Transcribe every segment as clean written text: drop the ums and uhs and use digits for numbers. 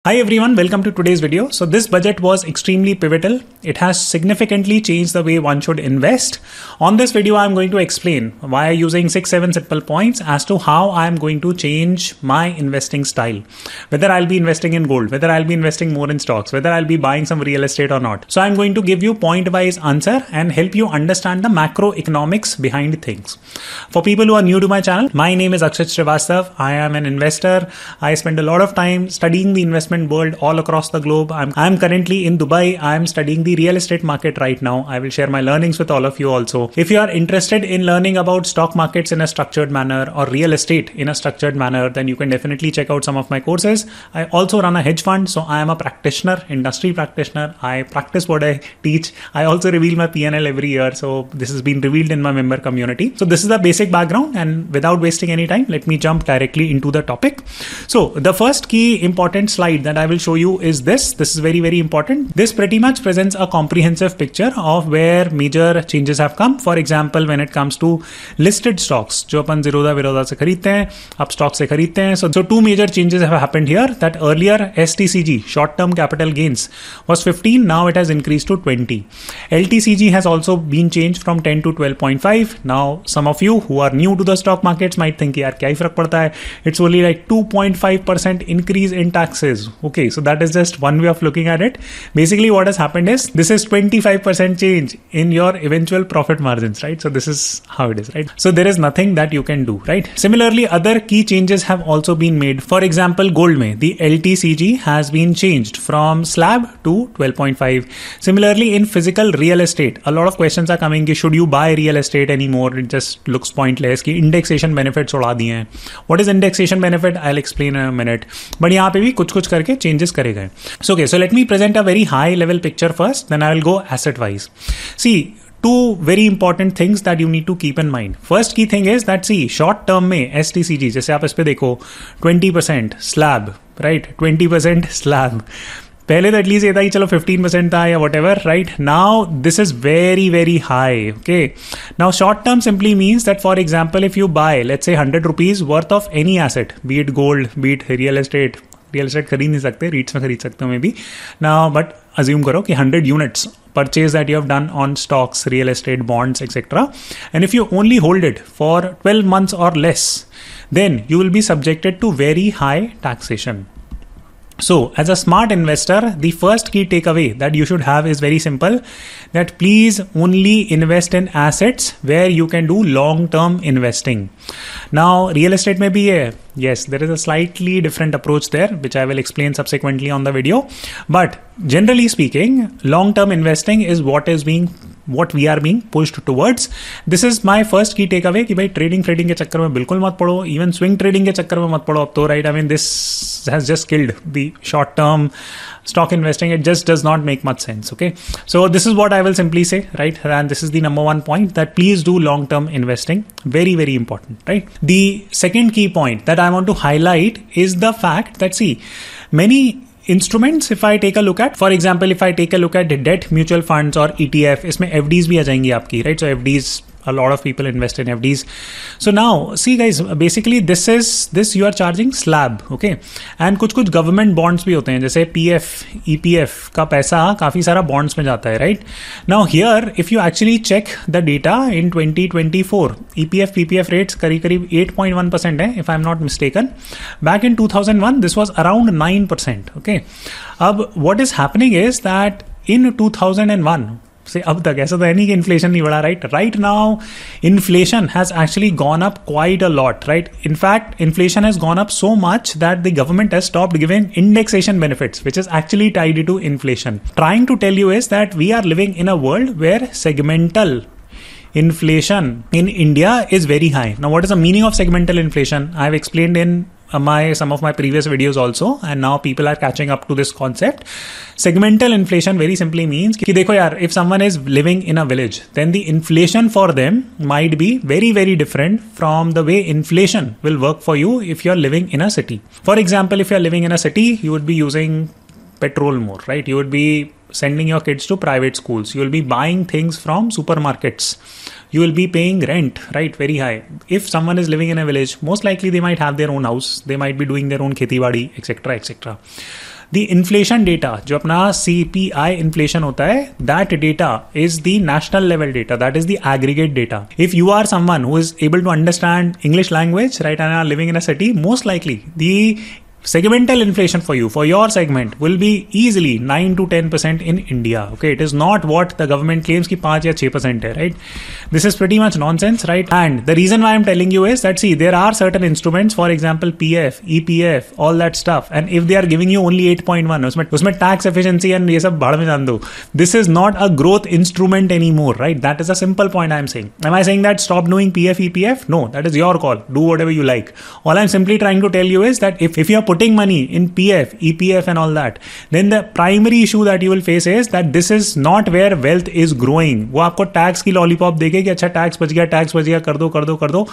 Hi everyone, welcome to today's video. So this budget was extremely pivotal. It has significantly changed the way one should invest. On this video, I'm going to explain why using 6-7 simple points as to how I'm going to change my investing style. Whether I'll be investing in gold, whether I'll be investing more in stocks, whether I'll be buying some real estate or not. So I'm going to give you point-wise answer and help you understand the macroeconomics behind things. For people who are new to my channel, my name is Akshat Shrivastava. I am an investor. I spend a lot of time studying the investment world all across the globe. I'm currently in Dubai. I'm studying the real estate market right now. I will share my learnings with all of you also. If you are interested in learning about stock markets in a structured manner or real estate in a structured manner, then you can definitely check out some of my courses. I also run a hedge fund, so I am a practitioner, industry practitioner. I practice what I teach. I also reveal my P&L every year, so this has been revealed in my member community. So this is the basic background, and without wasting any time, let me jump directly into the topic. So the first key important slide that I will show you is this. This is very, very important. This pretty much presents a comprehensive picture of where major changes have come. For example, when it comes to listed stocks, जो अपन Zerodha Virodha से खरीदते हैं, अब stock से खरीदते हैं. So two major changes have happened here. That earlier STCG, short-term capital gains, was 15. Now it has increased to 20. LTCG has also been changed from 10 to 12.5. Now some of you who are new to the stock markets might think, यार क्या ही फर्क पड़ता है? It's only like 2.5% increase in taxes. Okay, so that is just one way of looking at it. Basically what has happened is this is 25% change in your eventual profit margins, right? So this is how it is, right? So there is nothing that you can do, right? Similarly, other key changes have also been made. For example, gold mein, the LTCG has been changed from slab to 12.5. Similarly, in physical real estate, a lot of questions are coming, should you buy real estate anymore? It just looks pointless. कि indexation benefits उड़ा दिए हैं. What is indexation benefit? I'll explain in a minute. But यहाँ पे भी कुछ करके changes करे गए. So okay, so let me present a very high level picture first, then I will go asset wise. See, two very important things that you need to keep in mind. First key thing is that see, short term में STCG, जैसे आप इस पे देखो 20% slab, right? 20% slab. पहले तो at least ये था कि चलो 15% था या whatever, right? Now this is very, very high. Okay. Now short term simply means that, for example, if you buy, let's say 100 rupees worth of any asset, be it gold, be it real estate खरीद नहीं सकते, रीट्स में खरीद सकते हो may be now, but assume करो कि 100 units purchase that you have done on stocks, real estate, bonds, etc. And if you only hold it for 12 months or less, then you will be subjected to very high taxation. So as a smart investor, the first key takeaway that you should have is very simple, that please only invest in assets where you can do long-term investing. Now, real estate may be yes, there is a slightly different approach there, which I will explain subsequently on the video. But generally speaking, long-term investing is what we are being pushed towards. This is my first key takeaway कि भाई trading के चक्कर में बिल्कुल मत पड़ो, even swing trading के चक्कर में मत पड़ो अब तो, right? I mean, this has just killed the short-term stock investing. It just does not make much sense. Okay, so this is what I will simply say, right? And this is the number one point, that please do long-term investing. Very, very important, right? The second key point that I want to highlight is the fact that see, many instruments, if I take a look at, for example, if I take a look at debt mutual funds or ETF, इसमें FDs भी आ जाएंगी आपकी, right? So FDs, a lot of people invest in FDs. So now, see guys, basically this you are charging slab, okay? And कुछ government bonds भी होते हैं, जैसे PF, EPF का पैसा काफी सारा bonds में जाता है, right? Now here, if you actually check the data in 2024, EPF, PPF rates करीब 8.1% है, if I'm not mistaken. Back in 2001, this was around 9%, okay? अब what is happening is that in 2001, से अब तक ऐसा तो है नहीं कि इन्फ्लेशन नहीं बढ़ा, right? Right now inflation has actually gone up quite a lot, right? In fact inflation has gone up so much that the government has stopped giving indexation benefits, which is actually tied to inflation. Trying to tell you is that we are living in a world where segmental inflation in India is very high. Now, what is the meaning of segmental inflation? I have explained in some of my previous videos also, and now people are catching up to this concept. Segmental inflation very simply means कि देखो यार, if someone is living in a village, then the inflation for them might be very, very different from the way inflation will work for you if you are living in a city. For example, if you are living in a city, you would be using petrol more, right? You would be sending your kids to private schools. You will be buying things from supermarkets. You will be paying rent, right? Very high. If someone is living in a village, most likely they might have their own house. They might be doing their own kheti badi, etc., etc. the inflation data, जो अपना CPI inflation होता है, that data is the national level data, that is the aggregate data. If you are someone who is able to understand English language, right, and are living in a city, most likely the segmental inflation for you, for your segment, will be easily 9 to 10% in India. Okay, it is not what the government claims कि 5 या 6% है, right? This is pretty much nonsense, right? And the reason why I'm telling you is that, see, there are certain instruments, for example, PF, EPF, all that stuff, and if they are giving you only 8.1, उसमें tax efficiency and ये सब भाड़ में जान दो. This is not a growth instrument anymore, right? That is a simple point I'm saying. Am I saying that stop doing PF, EPF? No, that is your call. Do whatever you like. All I'm simply trying to tell you is that if you're putting money in PF, EPF and all that, then the primary issue that you will face is that this is not where wealth is growing. वो आपको tax की lollipop देके कि अच्छा tax बच गया कर दो.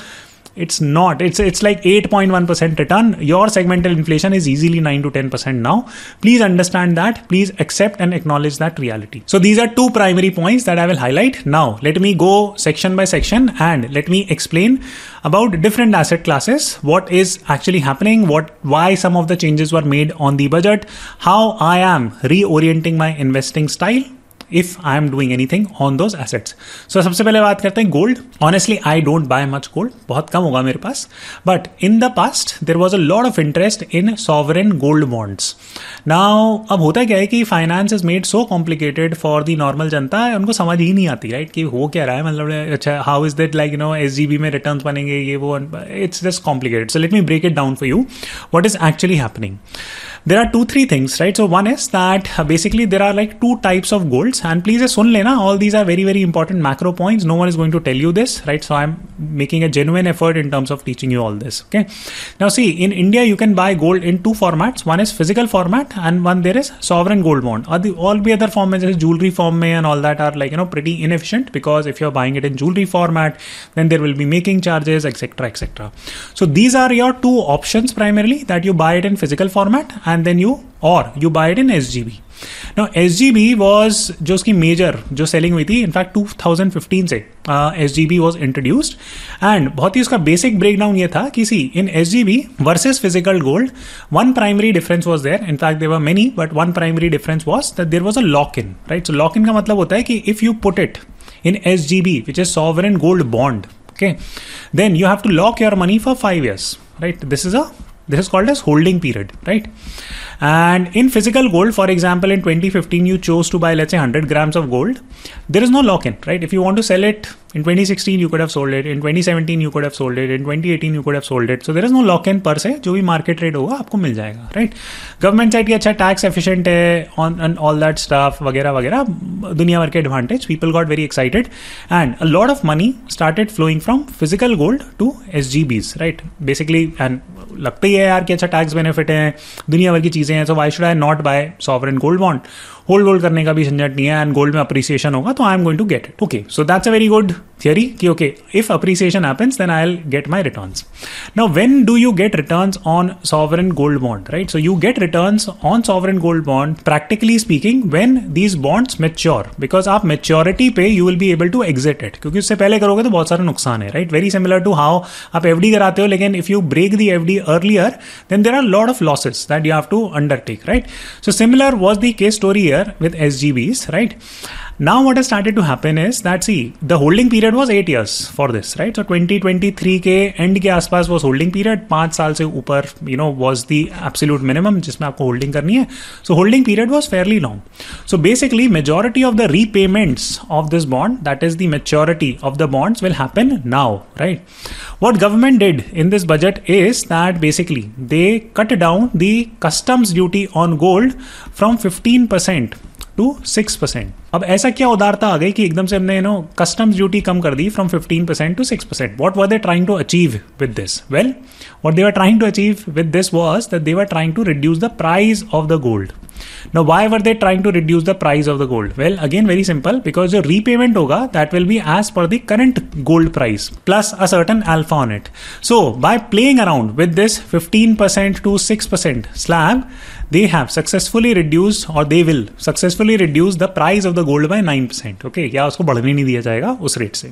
It's not. It's like 8.1% return. Your segmental inflation is easily 9 to 10% now. Please understand that. Please accept and acknowledge that reality. So these are two primary points that I will highlight. Now, let me go section by section and let me explain about different asset classes, what is actually happening, why some of the changes were made on the budget, how I am reorienting my investing style if I am doing anything on those assets. So सबसे पहले बात करते हैं gold. Honestly, I don't buy much gold. बहुत कम होगा मेरे पास. But in the past, there was a lot of interest in sovereign gold bonds. Now, अब होता क्या है कि finance is made so complicated for the normal जनता, उनको समझ ही नहीं आती, right? कि हो क्या रहा है, मतलब अच्छा how is that, like, you know, SGB में returns बनेंगे ये वो, it's just complicated. So let me break it down for you. What is actually happening? There are 2-3 things, right? So one is that basically there are like 2 types of golds, and please sun lena, all these are very, very important macro points. No one is going to tell you this, right? So I'm making a genuine effort in terms of teaching you all this. Okay. Now see, in India, you can buy gold in 2 formats. One is physical format and one there is sovereign gold bond. All the other formats, jewelry form and all that, are like, you know, pretty inefficient, because if you're buying it in jewelry format, then there will be making charges, etc, etc. So these are your 2 options primarily, that you buy it in physical format and then you buy it in SGB. Now SGB was जो उसकी major जो selling हुई थी, in fact 2015 से SGB was introduced, and बहुत ही उसका basic breakdown ये था कि see, in SGB versus physical gold, one primary difference was there. In fact there were many, but one primary difference was that there was a lock-in, right? So lock-in का मतलब होता है कि if you put it in SGB, which is sovereign gold bond, okay, then you have to lock your money for 5 years, right? This is called as holding period, right? And in physical gold, for example, in 2015, you chose to buy, let's say, 100 grams of gold. There is no lock-in, right? If you want to sell it in 2016, you could have sold it. In 2017, you could have sold it. In 2018, you could have sold it. So there is no lock-in per se. जो भी market rate होगा आपको मिल जाएगा, right? Government side की अच्छा tax efficient है on all that stuff वगैरह वगैरह, दुनिया भर के advantage. People got very excited, and a lot of money started flowing from physical gold to SGBs, right? Basically, and लगता ही है यार कि अच्छा tax benefit है, दुनिया भर की चीजें हैं, so why should I not buy sovereign gold bond? Hold करने का भी झंझट नहीं है, एंड गोल्ड में अप्रिसिएशन होगा तो I am going to get it. Okay, so that's a very good theory कि okay, if appreciation happens then I will get my returns. Now when do you get returns on sovereign gold bond, right? So you get returns on sovereign gold bond practically speaking when these bonds mature, because आप maturity पे you will be able to exit it, क्योंकि उससे पहले करोगे तो बहुत सारा नुकसान है, right? Very similar to how आप एफडी कराते हो, लेकिन if you break the FD earlier then there are lot of losses that you have to undertake, right? So similar was the case story here with SGB, right? Now what has started to happen is that, see, the holding period was 8 years for this, right? So 2023 के end के आसपास was holding period, 5 साल से ऊपर, you know, was the absolute minimum जिसमें आपको holding करनी है. So holding period was fairly long. So basically majority of the repayments of this bond, that is the maturity of the bonds, will happen now, right? What government did in this budget is that basically they cut down the customs duty on gold from 15% to 6%. अब ऐसा क्या उदारता आ गई कि एकदम से हमने customs duty कम कर दी from 15% to 6%. What were they trying to achieve with this? Well, what they were trying to achieve with this was that they were trying to reduce the price of the gold. Now, why were they trying to reduce the price of the gold? Well, again, very simple, because the repayment hoga, that will be as per the current gold price plus a certain alpha on it. So by playing around with this 15% to 6% slab, they have successfully reduced or they will successfully reduce the price of the gold by 9%. Okay, या उसको बढ़ने नहीं दिया जाएगा उस rate से.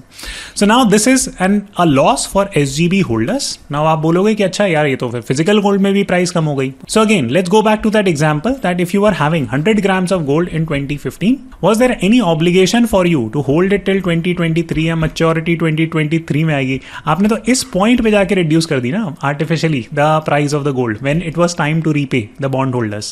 So now this is a loss for SGB holders. Now आप बोलोगे कि अच्छा यार ये तो फिर physical gold में भी प्राइस कम हो गई. So again, let's go back to that example that if you were having 100 grams of gold in 2015, was there any obligation for you to hold it till 2023 या maturity 2023 में आएगी? आपने तो इस पॉइंट पे जाके रिड्यूस कर दी ना artificially the price of the gold when it was time to repay the bondholders.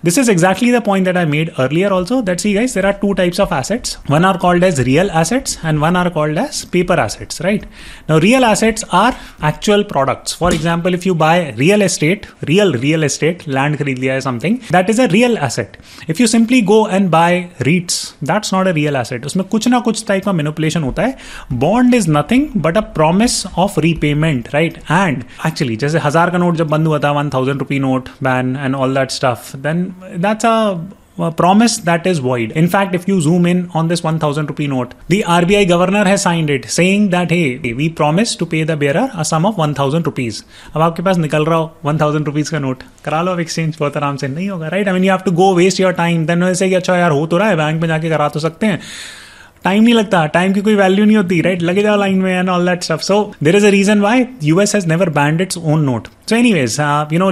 This is exactly the point that I made earlier also, that see guys, there are two types of assets. One are called as real assets and one are called as paper assets, right? Now real assets are actual products. For example, if you buy real estate, real estate, land खरीद लिया है something, that is a real asset. If you simply go and buy REITs, that's not a real asset. उसमें कुछ ना कुछ type का manipulation होता है. Bond is nothing but a promise of repayment, right? And actually जैसे 1000 का note जब बंद हुआ था, 1000 rupee note ban and all that stuff, then that's a promise that is void. In fact, if you zoom in on this 1000 rupee note, the RBI governor has signed it saying that hey, we promise to pay the bearer a sum of 1000 rupees. अब आपके पास निकल रहा हो 1000 rupees का note, करा लो exchange, बहुत आराम से. नहीं होगा, right? I mean you have to go waste your time. Then वैसे कि अच्छा यार हो तो रहा है, बैंक में जाके करा तो सकते हैं. टाइम नहीं लगता, टाइम की कोई वैल्यू नहीं होती, राइट? लगे जाओ लाइन में and all that stuff. So there is a reason why US has never banned its own note. So anyways,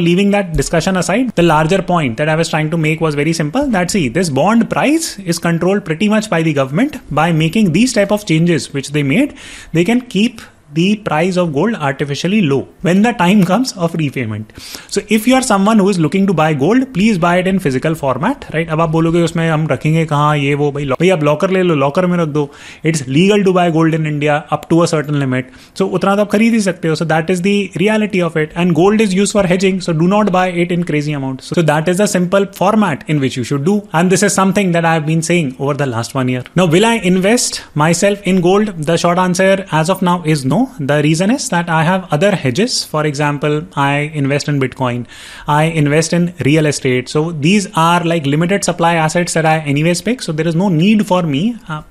leaving that discussion aside, the larger point that I was trying to make was very simple. That see, this bond price is controlled pretty much by the government. By making these type of changes which they made, they can keep the price of gold artificially low when the time comes of repayment. So if you are someone who is looking to buy gold, please buy it in physical format, right? अब आप बोलोगे उसमें हम रखेंगे कहाँ, ये वो, भाई आप लॉकर ले लो, लॉकर में रख दो. It's legal to buy gold in India up to a certain limit. So उतना तो आप खरीद ही सकते हो. So that is the reality of it. And gold is used for hedging, so do not buy it in crazy amounts. So that is the simple format in which you should do. And this is something that I have been saying over the last 1 year. Now, will I invest myself in gold? The short answer as of now is no. The reason is that I have other hedges. For example, I invest in Bitcoin. I invest in real estate. So these are like limited supply assets that I anyways pick. So there is no need for me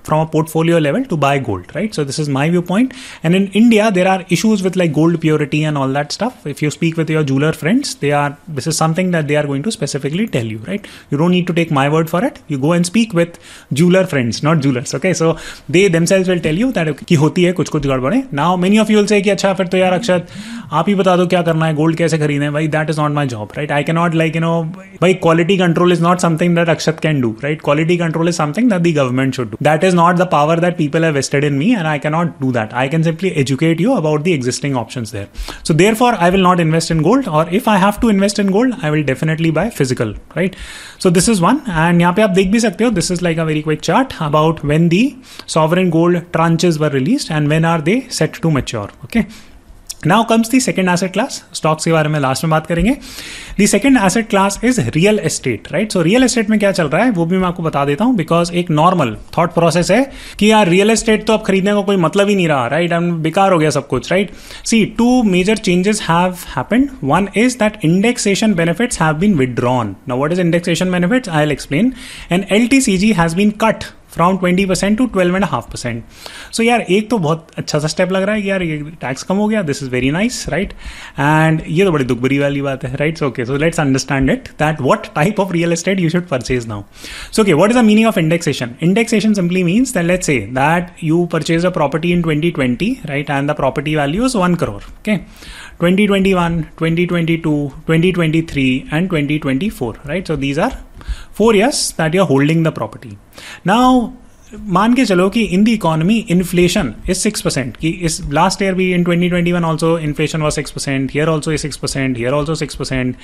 from a portfolio level to buy gold, right? So this is my viewpoint. And in India, there are issues with like gold purity and all that stuff. If you speak with your jeweler friends, this is something that they are going to specifically tell you, right? You don't need to take my word for it. You go and speak with jeweler friends, not jewelers. Okay, so they themselves will tell you that कि होती है कुछ गड़बड़ है. Now many of you will say कि अच्छा फिर तो यार अक्षत आप ही बता दो क्या करना है, गोल्ड कैसे खरीदें. भाई that is not my job, right? I cannot भाई quality control is not something that Akshat can do, right? Quality control is something that the government should do. That is not the power that people have vested in me, and I cannot do that. I can simply educate you about the existing options there. So therefore I will not invest in gold, or if I have to invest in gold, I will definitely buy physical, right? So this is one, and यहाँ पे आप देख भी सकते हो, this is like a very quick chart about when the sovereign gold tranches were released and when are they set to mature. Okay. Now comes the second asset class. Stocks के बारे में लास्ट में बात करेंगे. The second asset class is real estate, right? So real estate में क्या चल रहा है वो भी मैं आपको बता देता हूँ, because एक normal thought process है कि यार real estate तो अब खरीदने का कोई मतलब ही नहीं रहा, right? बेकार हो गया सब कुछ, right? See, two major changes have happened. One is that indexation benefits have been withdrawn. Now what is indexation benefits? I'll explain. And LTCG has been cut from 20% to 12.5%. So यार एक तो बहुत अच्छा सा स्टेप लग रहा है कि यार ये टैक्स कम हो गया. This is very nice, right? And ये तो बड़ी दुख भरी वाली बात है, right? Okay, so let's understand it that what type of real estate you should purchase now. So okay, what is the meaning of indexation? Indexation simply means that let's say that you purchase a property in 2020, right? And the property value is 1 crore. Okay. 2021, 2022, 2023 and 2024, right? So these are 4 years that you're holding the property. Now मान के चलो कि in the economy inflation is 6%, कि इस last year भी in 2021 also inflation was 6%, here also is 6%, here also 6%,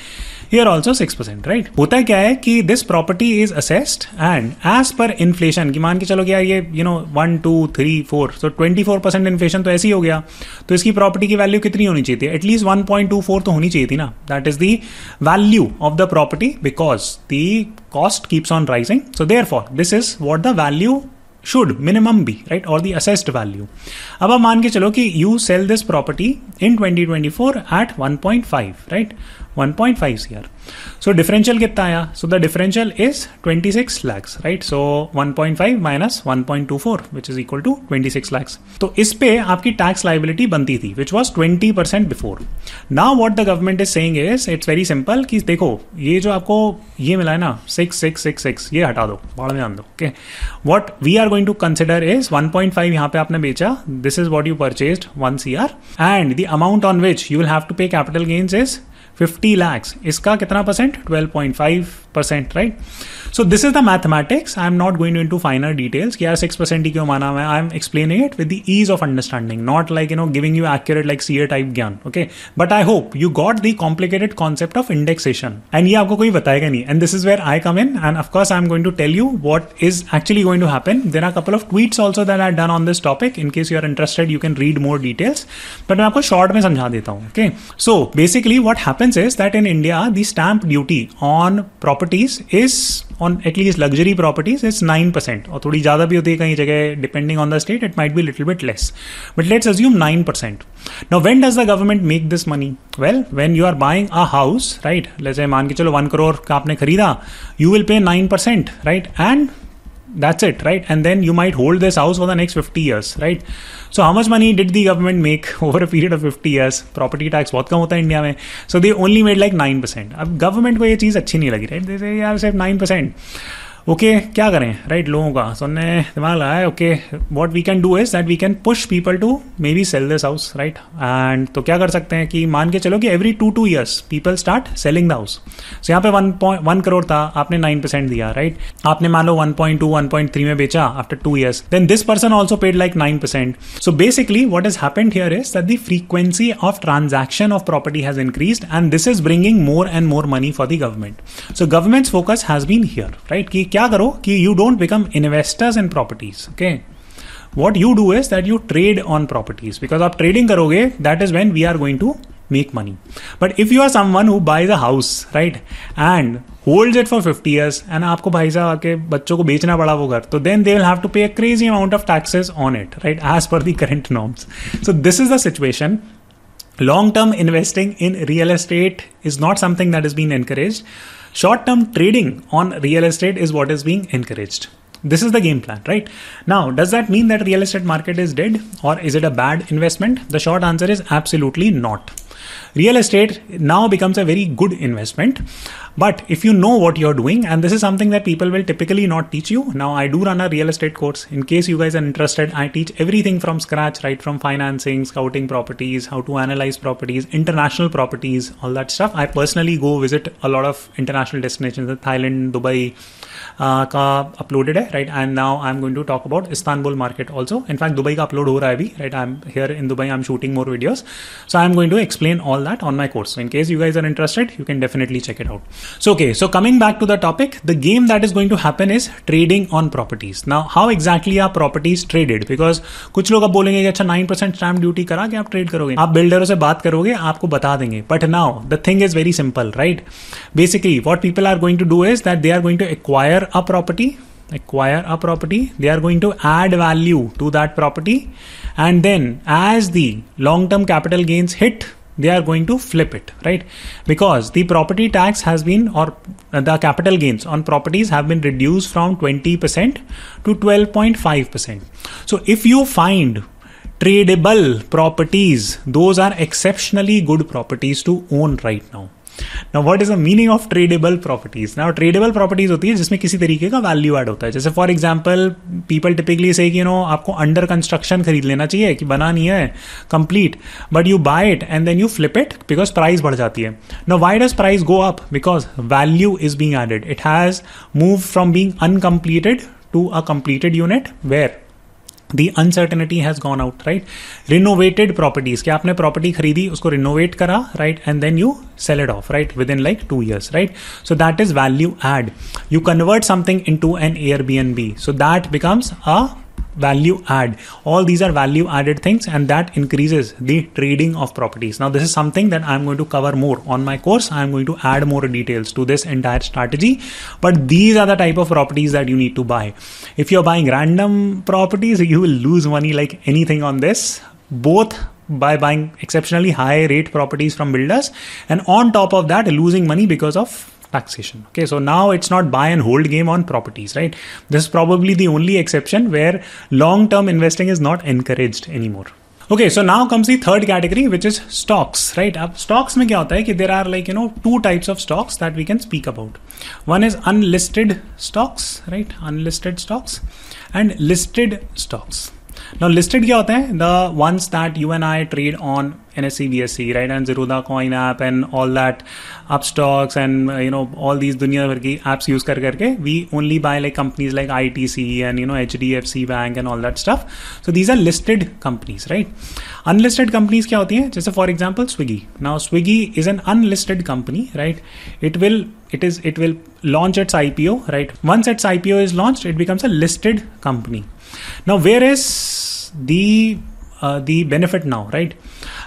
here also 6%, right? होता क्या है कि this property is assessed and as per inflation, कि मान के चलो कि यार ये 1, 2, 3, 4, सो 24% इन्फ्लेशन तो ऐसे ही हो गया, तो इसकी प्रॉपर्टी की वैल्यू कितनी होनी चाहिए थी? एटलीस्ट 1.24 तो होनी चाहिए थी ना. That is the value of the property because the cost keeps on rising. So therefore this is what the value should minimum be, right? Or the assessed value. अब आप मान के चलो कि you sell this property in 2024 at 1.5, right? 1.5 CR. So differential कितना आया? So the differential is 26 lakhs, right? So 1.5 minus 1.24, which is equal to 26 lakhs. तो इस पे आपकी tax liability बनती थी, which was 20% before. Now what the government is saying is, it's very simple कि देखो ये जो आपको ये मिला है ना 6666 ये हटा दो, बाड़ में आन दो. Okay, what we are going to consider is 1.5 यहाँ पे आपने बेचा, this is what you purchased 1 CR, and the amount on which you will have to pay capital gains is 50 lakhs. इसका कितना percent? 12.5%, right? So this is the mathematics. I am not going into finer details कि यार 6% ही क्यों माना मैं. I am explaining it with the ease of understanding, not like giving you accurate like CA type ज्ञान. Okay, but I hope you got the complicated concept of indexation. And ये आपको कोई बताएगा नहीं. And this is where I come in. And of course I am going to tell you what is actually going to happen. There are a couple of tweets also that I have done on this topic. In case you are interested, you can read more details. But मैं आपको short में समझा देता हूँ. Okay, so basically what happens is that in India the stamp duty on properties is on at least luxury properties is 9%, और थोड़ी ज़्यादा भी होती है कहीं जगह, depending on the state it might be a little bit less, but let's assume 9%. Now when does the government make this money? Well, when you are buying a house, right, let's say मान के चलो 1 crore का आपने खरीदा, you will pay 9%, right, and that's it, right? And then you might hold this house for the next 50 years, right? So how much money did the government make over a period of 50 years? Property tax बहुत कम होता है India में. So they only made like 9%. अब government को ये चीज़ अच्छी नहीं लगी, right? They say यार सिर्फ 9%. ओके क्या करें, राइट? लोगों का सुनने दिमाग लगाया. Okay, what we can do is that we can push people to maybe sell this house, right? And तो क्या कर सकते हैं कि मान के चलो कि every 2 years people start selling the house. So यहाँ पे 1 crore था, आपने 9% दिया, राइट? आपने मान लो 1.2 1.3 में बेचा after 2 years, then this person also paid like 9%. So basically what is happened here is that the frequency of transaction of property has increased and this is bringing more and more money for the government. So government's focus has been here, right, कि क्या करो कि you don't become investors in properties. Okay, what you do is that you trade on properties, because आप trading करोगे, that is when we are going to make money. But if you are someone who buys a house, right, and holds it for 50 years and आपको भाई साहब आके बच्चों को बेचना पड़ा वो घर, तो then they will have to pay a crazy amount of taxes on it, right, as per the current norms. So this is the situation. Long-term investing in real estate is not something that is being encouraged. Short-term trading on real estate is what is being encouraged. This is the game plan, right? Now, does that mean that real estate market is dead, or is it a bad investment? The short answer is absolutely not. Real estate now becomes a very good investment, but if you know what you're doing, and this is something that people will typically not teach you. Now, I do run a real estate course. In case you guys are interested, I teach everything from scratch, right, from financing, scouting properties, how to analyze properties, international properties, all that stuff. I personally go visit a lot of international destinations, Thailand, Dubai, का uploaded है, right? And now I'm going to talk about Istanbul market also. In fact, Dubai का upload हो रहा है अभी, right? I'm here in Dubai. I'm shooting more videos, so I'm going to explain all that on my course. So in case you guys are interested, you can definitely check it out. So okay, so coming back to the topic, the game that is going to happen is trading on properties. Now, how exactly are properties traded? Because कुछ लोग अब बोलेंगे कि अच्छा 9% stamp duty करा के आप trade करोगे, आप बिल्डरों से बात करोगे, आपको बता देंगे. But now the thing is very simple, right? Basically, what people are going to do is that they are going to acquire a property, they are going to add value to that property, and then as the long-term capital gains hit, they are going to flip it, right? Because the property tax has been, or the capital gains on properties have been reduced from 20% to 12.5%. So if you find tradable properties, those are exceptionally good properties to own right now. Now, what is the meaning of tradable properties? Now, tradable properties होती है जिसमें किसी तरीके का value add होता है. जैसे for example people typically से आपको अंडर कंस्ट्रक्शन खरीद लेना चाहिए कि बना नहीं है complete, but you buy it and then you flip it because price बढ़ जाती है. Now why does price go up? Because value is being added. It has move from being uncompleted to a completed unit where the uncertainty has gone out, right? Renovated properties, कि आपने property खरीदी, उसको renovate करा, right? And then you sell it off, right? Within like 2 years, right? So that is value add. You convert something into an Airbnb, so that becomes a value add. All these are value added things, and that increases the trading of properties. Now, this is something that I'm going to cover more on my course. I'm going to add more details to this entire strategy, but these are the type of properties that you need to buy. If you're buying random properties, you will lose money like anything on this. Both by buying exceptionally high rate properties from builders, and on top of that losing money because of taxation. Okay, so now it's not buy and hold game on properties, right? This is probably the only exception where long-term investing is not encouraged anymore. Okay, so now comes the third category, which is stocks, right? Ab stocks mein kya hota hai ki there are like, two types of stocks that we can speak about. One is unlisted stocks, right? Unlisted stocks and listed stocks. Now listed kya hota hai? The ones that you and I trade on NSE, BSE, right? And Zerodha Coin app and all that Upstocks and all these dunya bhar ki apps use karke we only buy like companies like ITC and HDFC Bank and all that stuff. So these are listed companies, right? Unlisted companies kya hoti hai? Just for example, Swiggy. Now Swiggy is an unlisted company, right? It will launch its IPO, right? Once its IPO is launched, it becomes a listed company. Now where is the benefit now, right?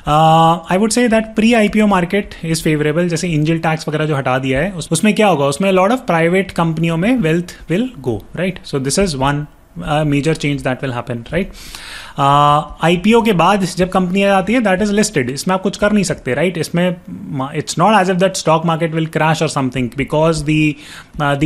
I would say that pre-IPO market is favorable. जैसे angel tax वगैरह जो हटा दिया है उसमें क्या होगा, उसमें lot of private कंपनियों में wealth will go, right? So this is one major change that will happen, right? IPO के बाद जब कंपनी आ जाती है, that is listed, इसमें आप कुछ कर नहीं सकते, right? इसमें it's not as if that stock market will crash or something because the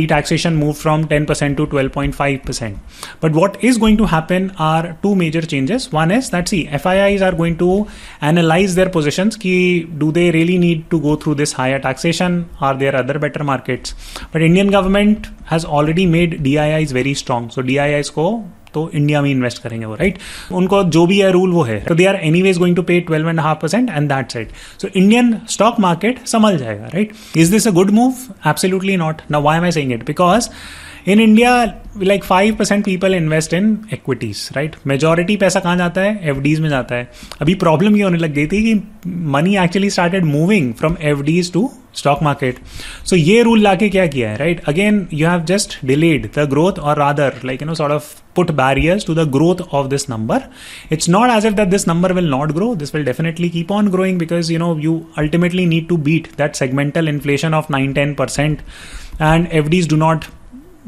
taxation moved from 10% to 12.5%. But what is going to happen are two major changes. One is that FIIs are going to analyze their positions. Ki do they really need to go through this higher taxation? Are there other better markets? But Indian government has already made DIIs very strong. So DIIs को तो India में invest करेंगे वो, right? उनको जो भी है rule वो है, तो they are anyways going to pay 12.5% and that's it. So Indian stock market संभल जाएगा, right? Is this a good move? Absolutely not. Now why am I saying it? Because in India, like 5% people invest in equities, right? Majority पैसा कहाँ जाता है? FDs में जाता है. अभी प्रॉब्लम ये होने लग गई थी कि money actually started moving from FDs to stock market. So ये rule लाके क्या किया है, right? Again, you have just delayed the growth, or rather, like sort of put barriers to the growth of this number. It's not as if that this number will not grow. This will definitely keep on growing because you ultimately need to beat that segmental inflation of 9-10%, and FDs do not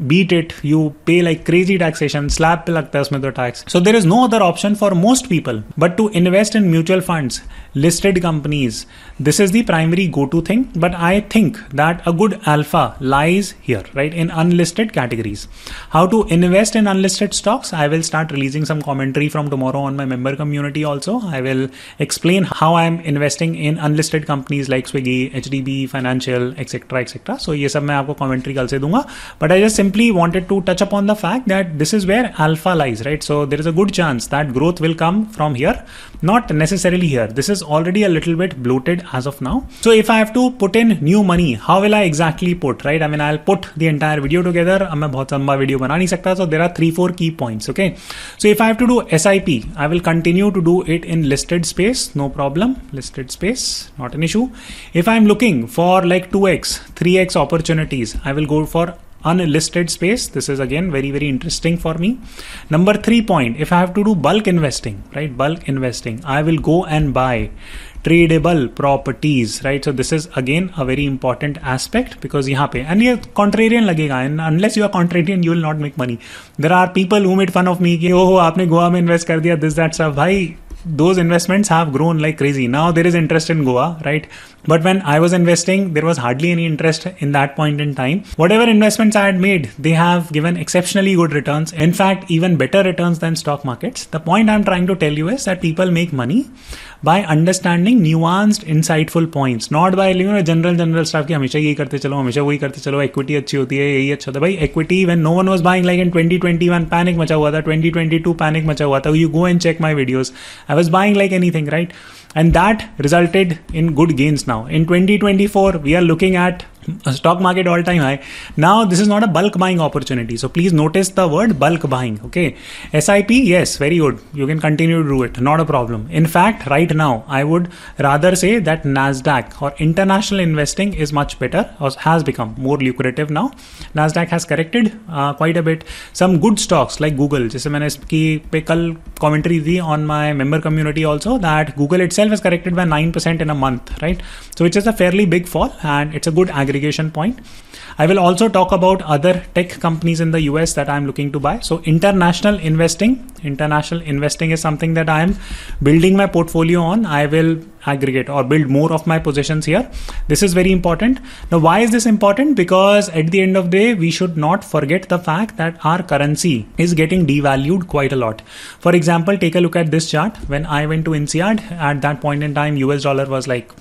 beat it. You pay like crazy taxation, slab पे लगता है उसमें तो tax. So there is no other option for most people but to invest in mutual funds, listed companies. This is the primary go-to thing. But I think that a good alpha lies here, right? In unlisted categories. How to invest in unlisted stocks? I will start releasing some commentary from tomorrow on my member community also. I will explain how I am investing in unlisted companies like Swiggy, HDB, Financial, etc. etc. So ये सब मैं आपको commentary कल से दूंगा. But I just simply wanted to touch upon the fact that this is where alpha lies, right? So there is a good chance that growth will come from here, not necessarily here. This is already a little bit bloated as of now. So if I have to put in new money, how will I exactly put, right? I mean, I'll put the entire video together. अब मैं बहुत लंबा video बना नहीं सकता. So there are 3-4 key points, okay? So if I have to do SIP, I will continue to do it in listed space, no problem. Listed space, not an issue. If I'm looking for like 2x, 3x opportunities, I will go for unlisted space. This is again very, very interesting for me. Number 3 point, if I have to do bulk investing, right? Bulk investing, I will go and buy tradable properties, right? So this is again a very important aspect because यहाँ पे, and ये contrarian लगेगा, and unless you are contrarian, you will not make money. There are people who made fun of me कि ओहो आपने गोवा में invest कर दिया, this that stuff. भाई, those investments have grown like crazy. Now there is interest in Goa, right? But when I was investing, there was hardly any interest in that point in time. Whatever investments I had made, they have given exceptionally good returns. In fact, even better returns than stock markets. The point I'm trying to tell you is that people make money by understanding nuanced, insightful points, not by general stuff कि हमेशा यही करते चलो, हमेशा वही करते चलो, equity अच्छी होती है, यही अच्छा होता है. भाई equity, when no one was buying, like in 2021 panic मचा हुआ था, 2022 panic मचा हुआ था. You go and check my videos. I was buying like anything, right? And that resulted in good gains now. In 2024, we are looking at a stock market all-time high. Now, this is not a bulk buying opportunity. So please notice the word bulk buying. Okay. SIP, yes, very good. You can continue to do it. Not a problem. In fact, right now, I would rather say that NASDAQ or international investing is much better or has become more lucrative now. NASDAQ has corrected quite a bit. Some good stocks like Google, जैसे मैंने इसकी पे कल commentary the on my member community also, that Google itself has corrected by 9% in a month, right? So which is a fairly big fall and it's a good aggregate aggregation point. I will also talk about other tech companies in the US that I'm looking to buy. So international investing is something that I'm building my portfolio on. I will aggregate or build more of my positions here. This is very important. Now, why is this important? Because at the end of the day, we should not forget the fact that our currency is getting devalued quite a lot. For example, take a look at this chart. When I went to INSEAD, at that point in time, US dollar was like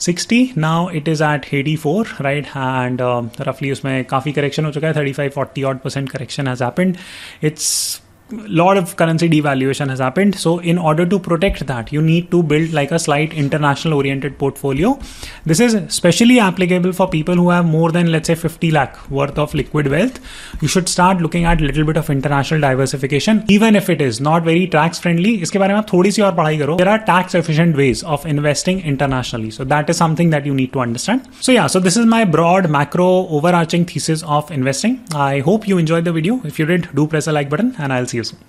60, now it is at 84, right? And roughly उसमें काफी correction हो चुका है, 35-40% correction has happened. It's lot of currency devaluation has happened. So in order to protect that, you need to build like a slight international oriented portfolio. This is especially applicable for people who have more than, let's say, 50 lakh worth of liquid wealth. You should start looking at a little bit of international diversification, even if it is not very tax friendly. इसके बारे में आप थोड़ी सी और पढ़ाई करो. There are tax efficient ways of investing internationally. So that is something that you need to understand. So yeah, so this is my broad macro overarching thesis of investing. I hope you enjoyed the video. If you did, do press the like button and I'll see you soon.